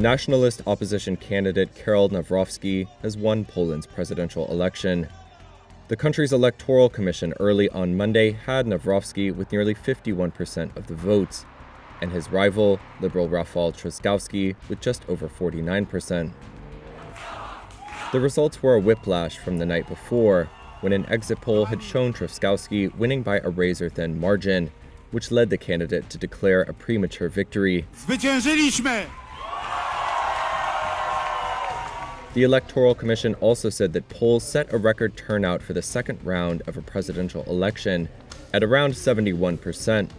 Nationalist opposition candidate Karol Nawrocki has won Poland's presidential election. The country's electoral commission early on Monday had Nawrocki with nearly 51% of the votes, and his rival, Liberal Rafał Trzaskowski, with just over 49%. The results were a whiplash from the night before, when an exit poll had shown Trzaskowski winning by a razor-thin margin, which led the candidate to declare a premature victory. Zwyciężyliśmy! The Electoral Commission also said that polls set a record turnout for the second round of a presidential election at around 71%.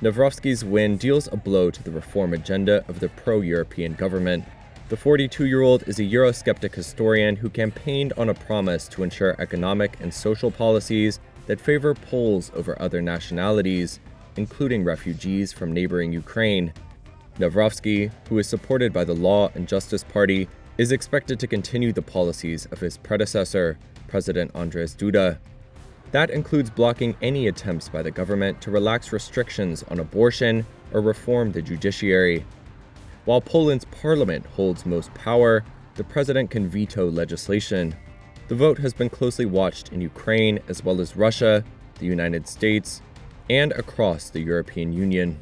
Nawrocki's win deals a blow to the reform agenda of the pro-European government. The 42-year-old is a Eurosceptic historian who campaigned on a promise to ensure economic and social policies that favor Poles over other nationalities, including refugees from neighboring Ukraine. Nawrocki, who is supported by the Law and Justice Party, is expected to continue the policies of his predecessor, President Andrzej Duda. That includes blocking any attempts by the government to relax restrictions on abortion or reform the judiciary. While Poland's parliament holds most power, the president can veto legislation. The vote has been closely watched in Ukraine as well as Russia, the United States, and across the European Union.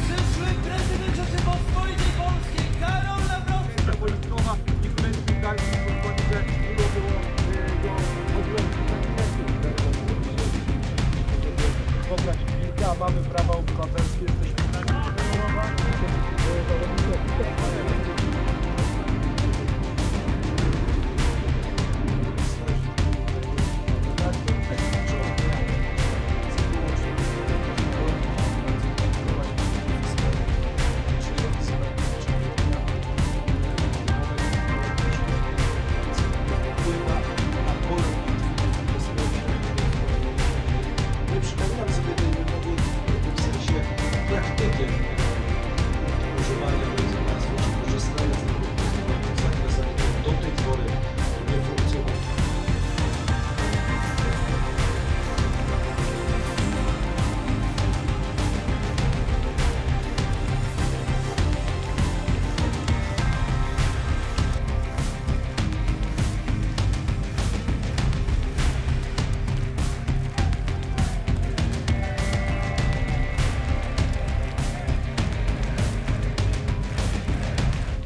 Przyszły prezydent Rzeczypospolitej Polskiej, Karol Nawrocki. Mamy prawa obywatelskie, jesteśmy na Nie przypominam sobie tej metody w sensie praktykiem używania tej informacji, czy korzystania z tego w zakresach, które do tej pory nie funkcjonowały.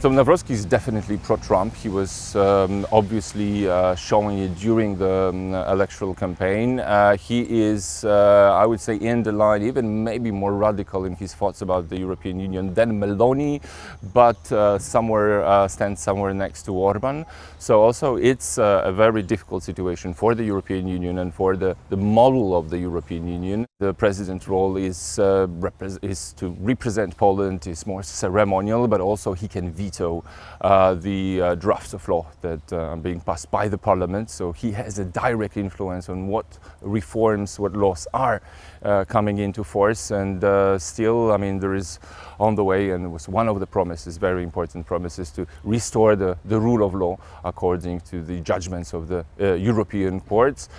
So Nawrocki is definitely pro-Trump. He was obviously showing it during the electoral campaign. He is, I would say, in the line, even maybe more radical in his thoughts about the European Union than Meloni, but stands somewhere next to Orban. So also it's a very difficult situation for the European Union and for the model of the European Union. The president's role is to represent Poland, is more ceremonial, but also he can veto the drafts of law that are being passed by the parliament. So he has a direct influence on what reforms, what laws are coming into force. And still, I mean, there is on the way, and it was one of the promises, very important promises, to restore the rule of law according to the judgments of the European courts.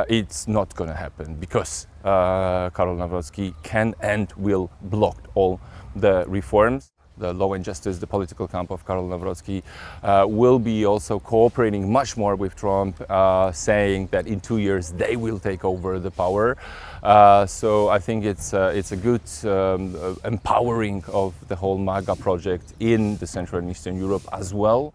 It's not going to happen because Karol Nawrocki can and will block all the reforms. The Law and Justice, the political camp of Karol Nawrocki, will be also cooperating much more with Trump, saying that in 2 years they will take over the power. So I think it's a good empowering of the whole MAGA project in the Central and Eastern Europe as well.